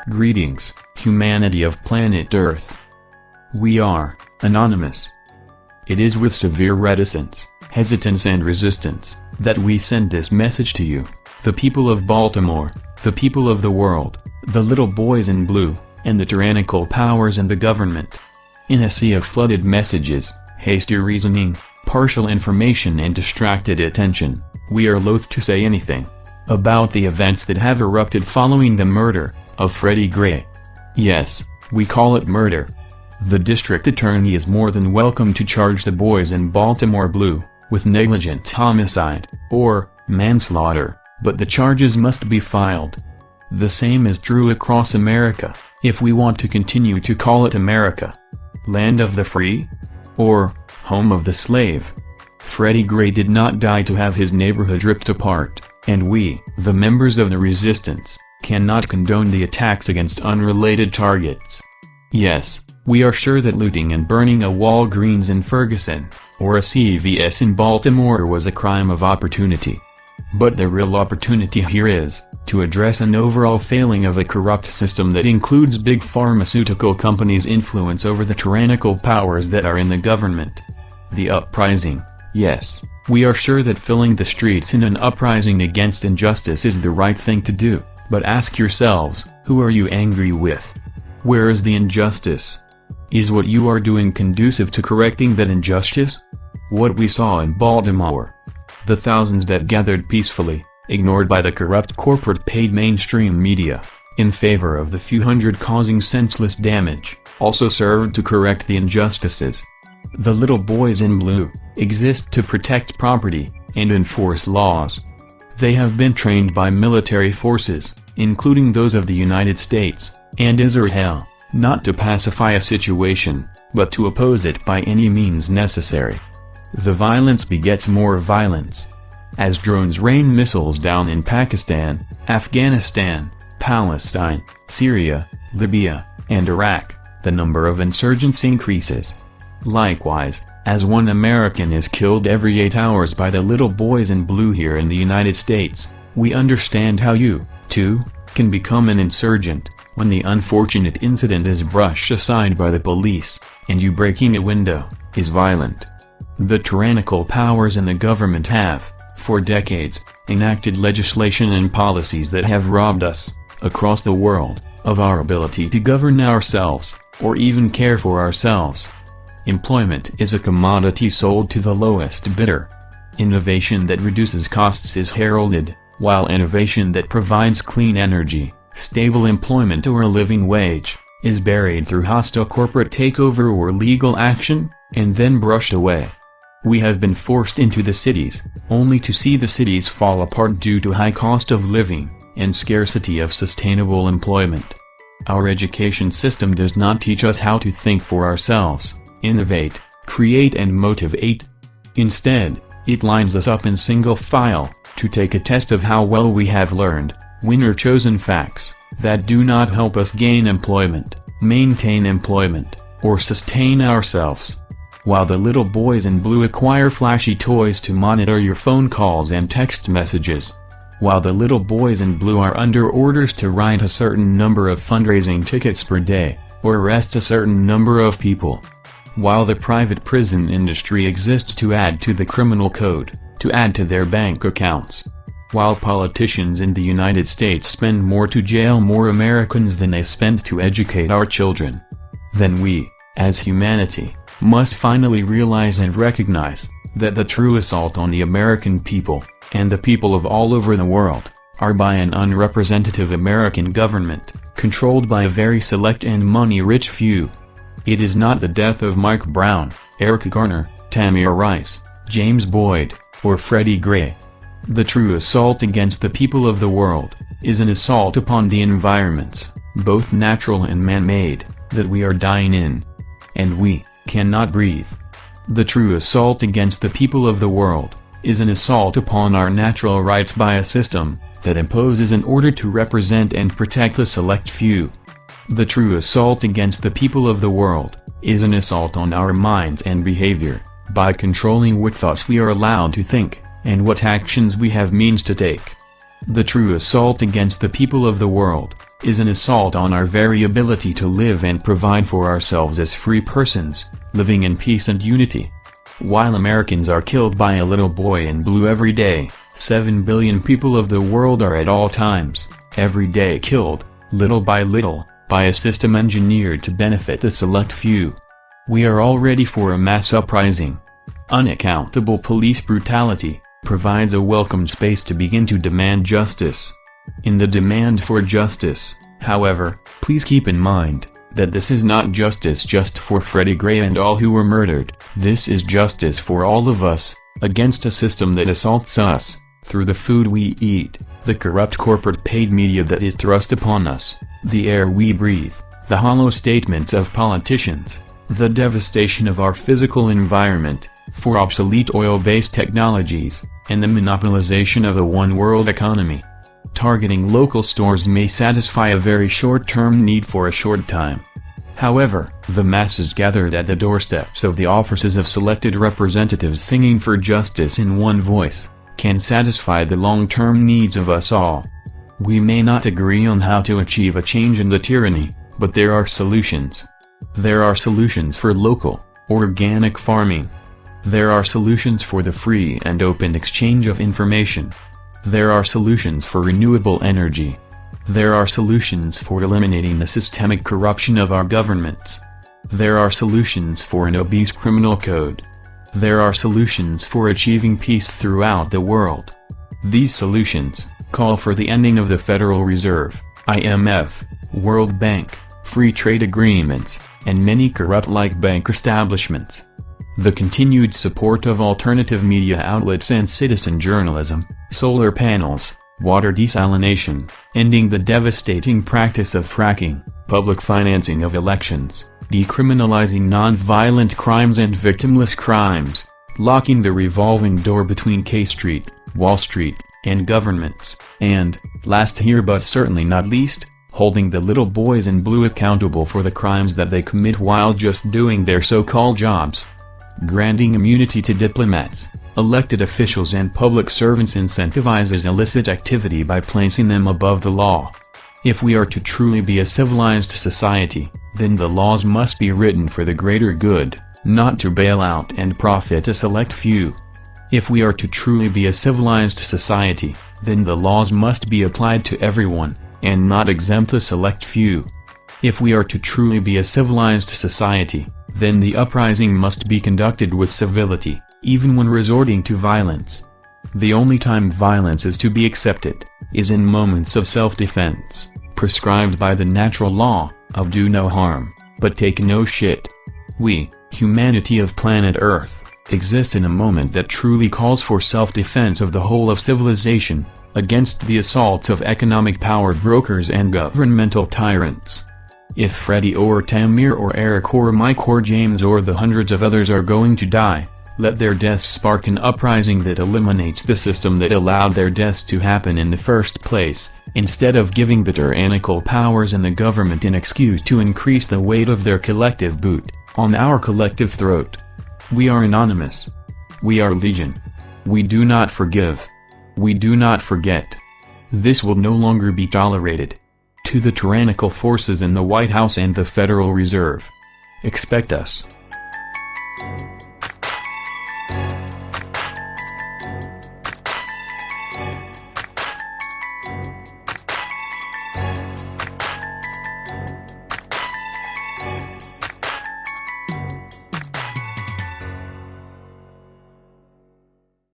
Greetings, humanity of planet Earth. We are anonymous. It is with severe reticence, hesitance and resistance that we send this message to you, the people of Baltimore, the people of the world, the little boys in blue, and the tyrannical powers in the government. In a sea of flooded messages, hasty reasoning, partial information and distracted attention, we are loath to say anything about the events that have erupted following the murder of Freddie Gray. Yes, we call it murder. The district attorney is more than welcome to charge the boys in Baltimore blue with negligent homicide or manslaughter, but the charges must be filed. The same is true across America, if we want to continue to call it America. Land of the free? Or home of the slave? Freddie Gray did not die to have his neighborhood ripped apart, and we, the members of the resistance, cannot condone the attacks against unrelated targets. Yes, we are sure that looting and burning a Walgreens in Ferguson, or a CVS in Baltimore was a crime of opportunity. But the real opportunity here is to address an overall failing of a corrupt system that includes big pharmaceutical companies' influence over the tyrannical powers that are in the government. The uprising, yes, we are sure that filling the streets in an uprising against injustice is the right thing to do, but ask yourselves, who are you angry with? Where is the injustice? Is what you are doing conducive to correcting that injustice? What we saw in Baltimore, the thousands that gathered peacefully, ignored by the corrupt corporate-paid mainstream media, in favor of the few hundred causing senseless damage, also served to correct the injustices. The little boys in blue exist to protect property and enforce laws. They have been trained by military forces, including those of the United States and Israel, not to pacify a situation, but to oppose it by any means necessary. The violence begets more violence. As drones rain missiles down in Pakistan, Afghanistan, Palestine, Syria, Libya, and Iraq, the number of insurgents increases. Likewise, as one American is killed every 8 hours by the little boys in blue here in the United States, we understand how you, too, can become an insurgent, when the unfortunate incident is brushed aside by the police, and you breaking a window, is violent. The tyrannical powers in the government have, for decades, enacted legislation and policies that have robbed us, across the world, of our ability to govern ourselves, or even care for ourselves. Employment is a commodity sold to the lowest bidder. Innovation that reduces costs is heralded, while innovation that provides clean energy, stable employment or a living wage, is buried through hostile corporate takeover or legal action, and then brushed away. We have been forced into the cities, only to see the cities fall apart due to high cost of living, and scarcity of sustainable employment. Our education system does not teach us how to think for ourselves, innovate, create and motivate. Instead, it lines us up in single file, to take a test of how well we have learned, winner-chosen facts, that do not help us gain employment, maintain employment, or sustain ourselves. While the little boys in blue acquire flashy toys to monitor your phone calls and text messages. While the little boys in blue are under orders to write a certain number of fundraising tickets per day, or arrest a certain number of people. While the private prison industry exists to add to the criminal code, to add to their bank accounts. While politicians in the United States spend more to jail more Americans than they spend to educate our children. Then we, as humanity, must finally realize and recognize that the true assault on the American people, and the people of all over the world, are by an unrepresentative American government, controlled by a very select and money-rich few. It is not the death of Mike Brown, Eric Garner, Tamir Rice, James Boyd, or Freddie Gray. The true assault against the people of the world, is an assault upon the environments, both natural and man-made, that we are dying in. And we cannot breathe. The true assault against the people of the world, is an assault upon our natural rights by a system, that imposes an order to represent and protect the select few. The true assault against the people of the world, is an assault on our minds and behavior, by controlling what thoughts we are allowed to think, and what actions we have means to take. The true assault against the people of the world, is an assault on our very ability to live and provide for ourselves as free persons, living in peace and unity. While Americans are killed by a little boy in blue every day, 7 billion people of the world are at all times, every day killed, little, by a system engineered to benefit the select few. We are all ready for a mass uprising. Unaccountable police brutality provides a welcome space to begin to demand justice. In the demand for justice, however, please keep in mind that this is not justice just for Freddie Gray and all who were murdered. This is justice for all of us, against a system that assaults us, through the food we eat, the corrupt corporate paid media that is thrust upon us, the air we breathe, the hollow statements of politicians, the devastation of our physical environment, for obsolete oil-based technologies, and the monopolization of a one-world economy. Targeting local stores may satisfy a very short-term need for a short time. However, the masses gathered at the doorsteps of the offices of selected representatives singing for justice in one voice, can satisfy the long-term needs of us all. We may not agree on how to achieve a change in the tyranny, but there are solutions. There are solutions for local, organic farming. There are solutions for the free and open exchange of information. There are solutions for renewable energy. There are solutions for eliminating the systemic corruption of our governments. There are solutions for an obese criminal code. There are solutions for achieving peace throughout the world. These solutions call for the ending of the Federal Reserve, IMF, World Bank, free trade agreements, and many corrupt-like bank establishments. The continued support of alternative media outlets and citizen journalism, solar panels, water desalination, ending the devastating practice of fracking, public financing of elections, decriminalizing non-violent crimes and victimless crimes, locking the revolving door between K Street, Wall Street, and governments, and, last here but certainly not least, holding the little boys in blue accountable for the crimes that they commit while just doing their so-called jobs. Granting immunity to diplomats, elected officials and public servants incentivizes illicit activity by placing them above the law. If we are to truly be a civilized society, then the laws must be written for the greater good, not to bail out and profit a select few. If we are to truly be a civilized society, then the laws must be applied to everyone, and not exempt a select few. If we are to truly be a civilized society, then the uprising must be conducted with civility, even when resorting to violence. The only time violence is to be accepted, is in moments of self-defense, prescribed by the natural law, of do no harm, but take no shit. We, humanity of planet Earth, exist in a moment that truly calls for self-defense of the whole of civilization, against the assaults of economic power brokers and governmental tyrants. If Freddie or Tamir or Eric or Mike or James or the hundreds of others are going to die, let their deaths spark an uprising that eliminates the system that allowed their deaths to happen in the first place, instead of giving the tyrannical powers and the government an excuse to increase the weight of their collective boot on our collective throat. We are anonymous. We are legion. We do not forgive. We do not forget. This will no longer be tolerated. To the tyrannical forces in the White House and the Federal Reserve. Expect us.